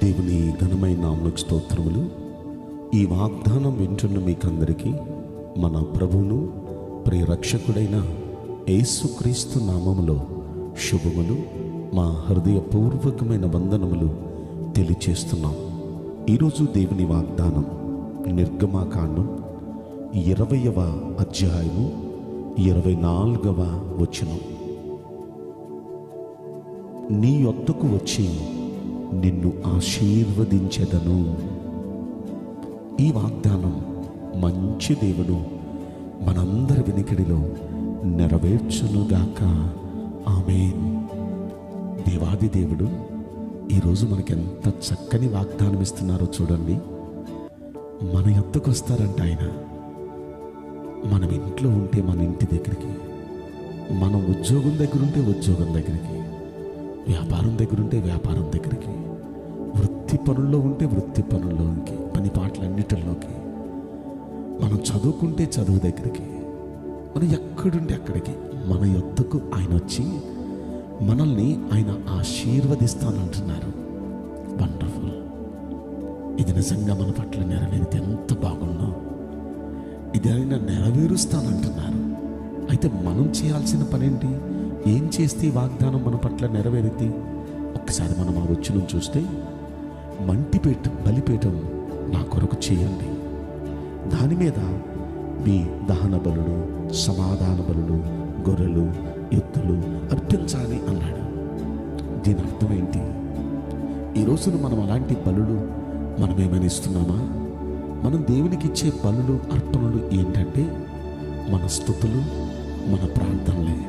దేవుని ఘనమైన నామమునకు స్తోత్రములు. ఈ వాగ్దానం వింటున్న మీకందరికీ మన ప్రభువును ప్రియరక్షకుడైన యేసుక్రీస్తు నామములో శుభములు, మా హృదయపూర్వకమైన వందనములు తెలియచేస్తున్నాం. ఈరోజు దేవుని వాగ్దానం నిర్గమాకాండం 20వ అధ్యాయము 24వ వచనం. నీ యొద్దకు వచ్చి నిన్ను ఆశీర్వదించెదను. ఈ వాగ్దానం మంచి దేవుడు మనందరి వినికిడిలో నెరవేర్చునుగాక. ఆమేన్. దేవాది దేవుడు ఈరోజు మనకెంత చక్కని వాగ్దానం ఇస్తున్నారో చూడండి. మన యొద్దకు వస్తారంట ఆయన. మనం ఇంట్లో ఉంటే మన ఇంటి దగ్గరికి, మనం ఉద్యోగం దగ్గర ఉంటే ఉద్యోగం దగ్గరికి, వ్యాపారం దగ్గర ఉంటే వ్యాపారం దగ్గరికి, వృత్తి పనుల్లో ఉంటే వృత్తి పనుల్లోకి, పని పాటలన్నిటిలోకి, మనం చదువుకుంటే చదువు దగ్గరికి, మనం ఎక్కడుంటే అక్కడికి మన యొద్దకు ఆయన వచ్చి మనల్ని ఆయన ఆశీర్వదిస్తానంటున్నారు. వండర్ఫుల్. ఇది నిజంగా మన పట్ల నెరవేరితే ఎంత బాగుందో. ఇది ఆయన నెరవేరుస్తానంటున్నారు. అయితే మనం చేయాల్సిన పనేంటి? ఏం చేస్తే ఈ వాగ్దానం మన పట్ల నెరవేరిద్ది? ఒక్కసారి మనం ఆ వచనం చూస్తే, బలిపీఠం నా కొరకు చేయండి, దాని మీద మీ దహన బలులు, సమాధాన బలులు, గొర్రెలు, ఎద్దులు అర్పించాలి అన్నాడు. దీని అర్థం ఏంటి? ఈ రోజున మనం అలాంటి బలులు మనం ఏమైనా ఇస్తున్నామా? మనం దేవునికి ఇచ్చే బలులు, అర్పణలు ఏంటంటే మన స్తుతులు, మన ప్రార్థనలే.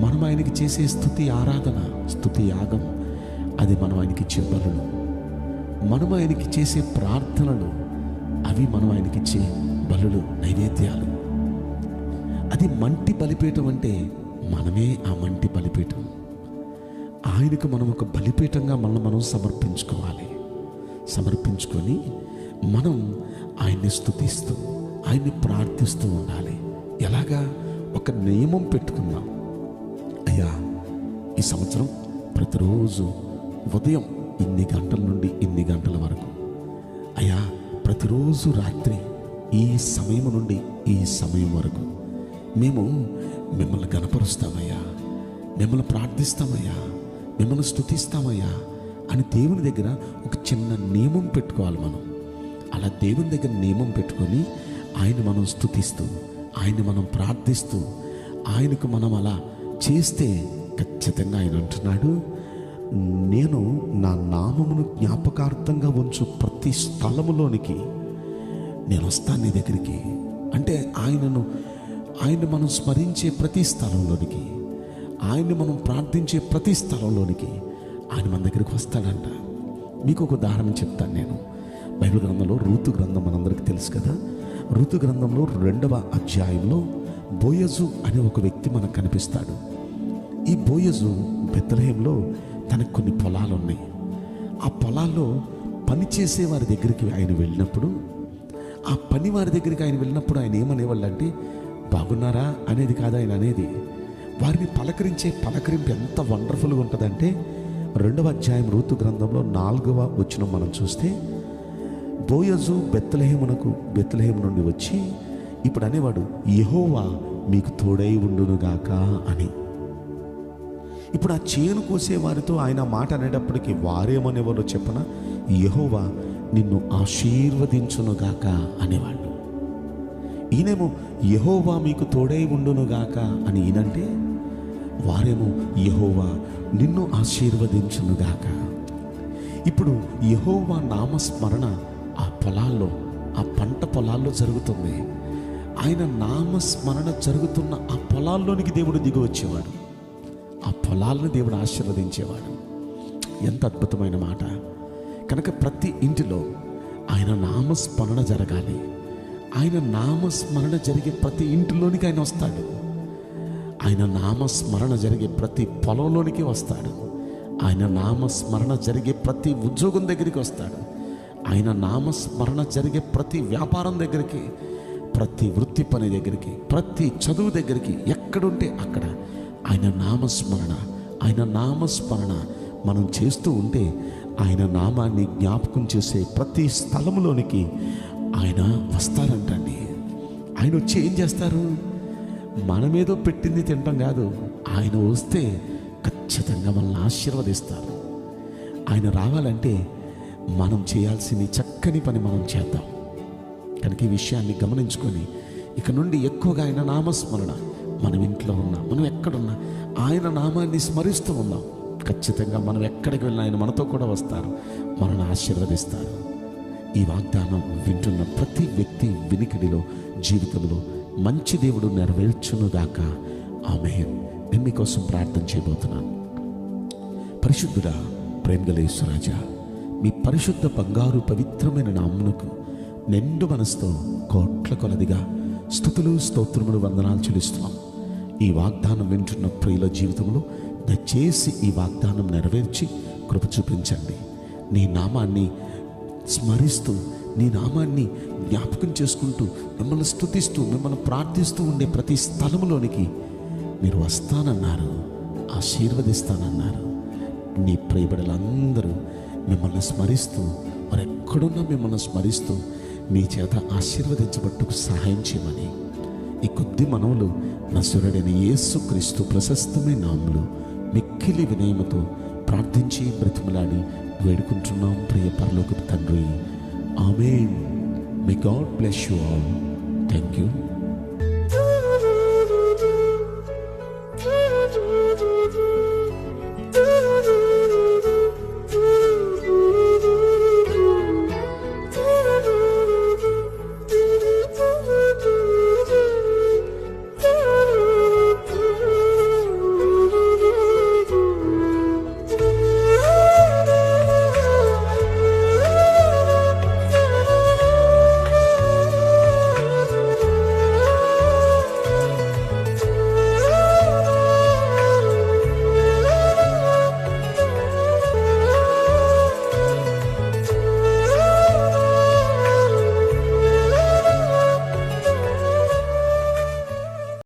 మనం ఆయనకి చేసే స్తుతి ఆరాధన, స్తుతి యాగం, అది మనం ఆయనకి ఇచ్చే బలులు. మనం ఆయనకి చేసే ప్రార్థనలు, అవి మనం ఆయనకి ఇచ్చే బలులు, నైవేద్యాలు. అది మంటి బలిపీఠం అంటే మనమే ఆ మంటి బలిపీఠం. ఆయనకు మనం ఒక బలిపీఠంగా మనం సమర్పించుకోవాలి. సమర్పించుకొని మనం ఆయన్ని స్తుతిస్తూ, ఆయన్ని ప్రార్థిస్తూ ఉండాలి. ఎలాగా? ఒక నియమం పెట్టుకుందాం. అయ్యా, ఈ సంవత్సరం ప్రతిరోజు ఉదయం ఇన్ని గంటల నుండి ఇన్ని గంటల వరకు, అయ్యా ప్రతిరోజు రాత్రి ఈ సమయం నుండి ఈ సమయం వరకు మేము మిమ్మల్ని గణపరుస్తామయ్యా, మిమ్మల్ని ప్రార్థిస్తామయ్యా, మిమ్మల్ని స్తుతిస్తామయ్యా అని దేవుని దగ్గర ఒక చిన్న నియమం పెట్టుకోవాలి మనం. అలా దేవుని దగ్గర నియమం పెట్టుకొని ఆయన మనం స్తుతిస్తూ, ఆయన మనం ప్రార్థిస్తూ, ఆయనకు మనం అలా చేస్తే ఖచ్చితంగా ఆయన అంటున్నాడు, నేను నా నామమును జ్ఞాపకార్థంగా ఉంచు ప్రతి స్థలములోనికి నేను వస్తాను నీ దగ్గరికి. అంటే ఆయన మనం స్మరించే ప్రతి స్థలంలోనికి, ఆయన్ని మనం ప్రార్థించే ప్రతి స్థలంలోనికి ఆయన మన దగ్గరికి వస్తాడంట. మీకు ఒక ఉదాహరణ చెప్తాను నేను. బైబిల్ గ్రంథంలో రూతు గ్రంథం మనందరికీ తెలుసు కదా. రూతు గ్రంథంలో 2వ అధ్యాయంలో బోయజు అనే ఒక వ్యక్తి మనకు కనిపిస్తాడు. ఈ బోయజు బెత్లెహేంలో తనకు కొన్ని పొలాలు ఉన్నాయి. ఆ పొలాల్లో పనిచేసే వారి దగ్గరికి ఆయన వెళ్ళినప్పుడు, ఆ పని వారి దగ్గరికి ఆయన వెళ్ళినప్పుడు ఆయన ఏమనేవాళ్ళు అంటే, బాగున్నారా అనేది కాదు ఆయన అనేది, వారిని పలకరించే పలకరింపు ఎంత వండర్ఫుల్గా ఉంటుందంటే, 2వ అధ్యాయం రూతు గ్రంథంలో 4వ వచనం మనం చూస్తే, బోయజు బెత్లెహేము నుండి వచ్చి ఇప్పుడు అనేవాడు, యెహోవా మీకు తోడై ఉండునుగాక అని. ఇప్పుడు ఆ చేను కోసే వారితో ఆయన మాట అనేటప్పటికీ వారేమనేవారో చెప్పన, యెహోవా నిన్ను ఆశీర్వదించునుగాక అనేవాళ్ళు. ఈయనేమో యెహోవా మీకు తోడై ఉండునుగాక అని ఈయనంటే, వారేమో యెహోవా నిన్ను ఆశీర్వదించునుగాక. ఇప్పుడు యెహోవా నామస్మరణ ఆ పొలాల్లో, ఆ పంట పొలాల్లో జరుగుతుంది. ఆయన నామస్మరణ జరుగుతున్న ఆ పొలాల్లోనికి దేవుడు దిగి వచ్చేవాడు. ఆ పొలాలను దేవుడు ఆశీర్వదించేవాడు. ఎంత అద్భుతమైన మాట. కనుక ప్రతి ఇంటిలో ఆయన నామస్మరణ జరగాలి. ఆయన నామస్మరణ జరిగే ప్రతి ఇంటిలోనికి ఆయన వస్తాడు. ఆయన నామస్మరణ జరిగే ప్రతి పొలంలోనికి వస్తాడు. ఆయన నామస్మరణ జరిగే ప్రతి ఉద్యోగం దగ్గరికి వస్తాడు. ఆయన నామస్మరణ జరిగే ప్రతి వ్యాపారం దగ్గరికి, ప్రతి వృత్తి పని దగ్గరికి, ప్రతి చదువు దగ్గరికి, ఎక్కడుంటే అక్కడ ఆయన నామస్మరణ మనం చేస్తూ ఉంటే ఆయన నామాన్ని జ్ఞాపకం చేసే ప్రతి స్థలంలోనికి ఆయన వస్తారంటండి. ఆయన వచ్చి ఏం చేస్తారు? మనమేదో పెట్టింది తింటాం కాదు, ఆయన వస్తే ఖచ్చితంగా మనల్ని ఆశీర్వదిస్తారు. ఆయన రావాలంటే మనం చేయాల్సిన చక్కని పని మనం చేద్దాం. కనుక ఈ విషయాన్ని గమనించుకొని ఇక నుండి ఎక్కువగా ఆయన నామస్మరణ, మనం ఇంట్లో ఉన్నా, మనం ఎక్కడున్నా ఆయన నామాన్ని స్మరిస్తూ ఉందాం. ఖచ్చితంగా మనం ఎక్కడికి వెళ్ళినా ఆయన మనతో కూడా వస్తారు, మనల్ని ఆశీర్వదిస్తారు. ఈ వాగ్దానం వింటున్న ప్రతి వ్యక్తి వినికిడిలో, జీవితంలో మంచి దేవుడు నెరవేర్చునుగాక. ఆమేన్. నేను మీకోసం ప్రార్థన చేయబోతున్నాను. పరిశుద్ధుడా, ప్రేమగల యేసురాజా, మీ పరిశుద్ధ బంగారు పవిత్రమైన నామమునకు నిండు మనసుతో కోట్ల కొలదిగా స్తుతులు, స్తోత్రములు, వందనాలు చెల్లిస్తున్నాం. ఈ వాగ్దానం వింటున్న ప్రియుల జీవితంలో దయచేసి ఈ వాగ్దానం నెరవేర్చి కృప చూపించండి. నీ నామాన్ని స్మరిస్తూ, నీ నామాన్ని జ్ఞాపకం చేసుకుంటూ, మిమ్మల్ని స్తుతిస్తూ, మిమ్మల్ని ప్రార్థిస్తూ ఉండే ప్రతి స్థలంలోనికి మీరు వస్తానన్నారు, ఆశీర్వదిస్తానన్నారు. నీ ప్రియబిడ్డలందరూ మిమ్మల్ని స్మరిస్తూ, మరెక్కడున్నా మిమ్మల్ని స్మరిస్తూ నీ చేత ఆశీర్వదించబట్టుకు సహాయం చేయమని ఈ కొద్ది మనవులు నజరేయుడైన యేసుక్రీస్తు ప్రశస్తమైన నామములో మిక్కిలి వినయముతో ప్రార్థించి బ్రతిమలాడి వేడుకుంటున్నాం ప్రియ పరలోకపు తండ్రి. ఆమేన్. May God bless you all. Thank you.